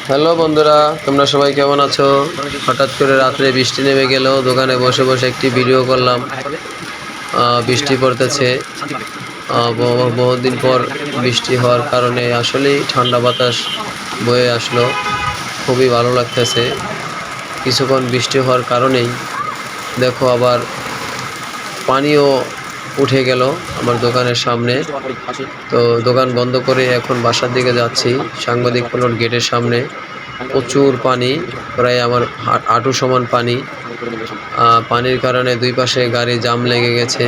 Hello বন্ধুরা, তোমরা সবাই কেমন আছো? হঠাৎ করে রাত্রে বৃষ্টি নেমে গেল, দোকানে বসে বসে একটি ভিডিও করলাম। বৃষ্টি পড়তেছে। বহুদিন পর বৃষ্টি হওয়ার কারণে আসলেই ঠান্ডা বাতাস বয়ে আসলো, খুবই ভালো লাগতেছে। কিছুক্ষণ বৃষ্টি হওয়ার কারণেই দেখো আবার পানিও উঠে গেল আমার দোকানের সামনে। তো দোকান বন্ধ করে এখন বাসার দিকে যাচ্ছি। সাংবাদিক প্লট গেটের সামনে প্রচুর পানি, প্রায় আমার হাঁটু সমান পানি। পানির কারণে দুই পাশে গাড়ি জাম লেগে গেছে,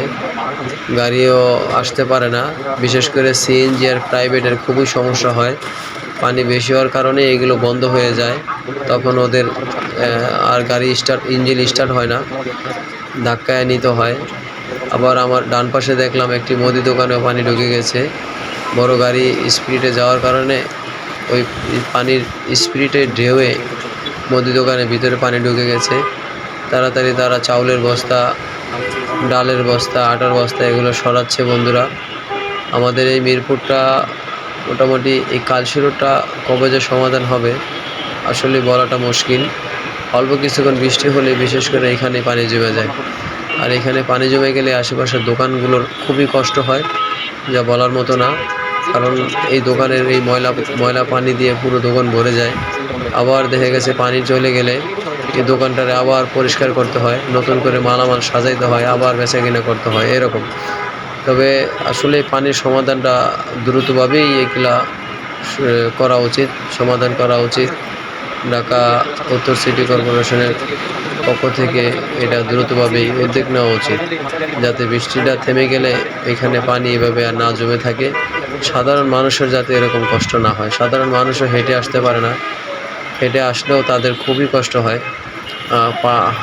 গাড়িও আসতে পারে না। বিশেষ করে সিএনজি আর প্রাইভেটের খুবই সমস্যা হয়। পানি বেশি হওয়ার কারণে এগুলো বন্ধ হয়ে যায়, তখন ওদের আর গাড়ি ইঞ্জিন স্টার্ট হয় না, ধাক্কায় নিতে হয়। আবার আমার ডান পাশে দেখলাম একটি মুদি দোকানেও পানি ঢুকে গেছে। বড় গাড়ি স্পিডে যাওয়ার কারণে ওই পানির স্পিডে ঢেউয়ে মুদি দোকানের ভিতরে পানি ঢুকে গেছে। তাড়াতাড়ি তারা চাউলের বস্তা, ডালের বস্তা, আটার বস্তা এগুলো সরাচ্ছে বন্ধুরা। আমাদের এই মিরপুরটা মোটামুটি এই কালশিরোটা কবে যে সমাধান হবে আসলে বলাটা মুশকিল। অল্প কিছুক্ষণ বৃষ্টি হলে বিশেষ করে এখানে পানি জমে যায়, আর এখানে পানি জমে গেলে আশেপাশের দোকানগুলোর খুবই কষ্ট হয়, যা বলার মতো না। কারণ এই দোকানের এই ময়লা পানি দিয়ে পুরো দোকান ভরে যায়। আবার দেখা গেছে পানি চলে গেলে এই দোকানটারে আবার পরিষ্কার করতে হয়, নতুন করে মালামাল সাজাইতে হয়, আবার বেচাকেনা করতে হয় এরকম। তবে আসলে পানির সমাধানটা দ্রুতভাবেই এগুলা করা উচিত, সমাধান করা উচিত। ঢাকা উত্তর সিটি কর্পোরেশনের পক্ষ থেকে এটা দ্রুতভাবেই উদ্যোগ নেওয়া উচিত, যাতে বৃষ্টিটা থেমে গেলে এখানে পানি এভাবে আর না জমে থাকে। সাধারণ মানুষের যাতে এরকম কষ্ট না হয়। সাধারণ মানুষও হেঁটে আসতে পারে না, হেঁটে আসলেও তাদের খুবই কষ্ট হয়।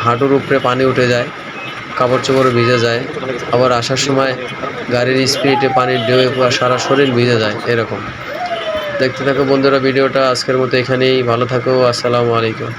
হাঁটুর উপরে পানি উঠে যায়, কাপড় চোপড়ও ভিজে যায়। আবার আসার সময় গাড়ির স্পিডে পানির ঢেউয়ে পুরো সারা শরীর ভিজে যায় এরকম। দেখতে থাকো বন্ধুরা ভিডিওটা। আজকের মতো এখানেই, ভালো থাকো, আসসালামু আলাইকুম।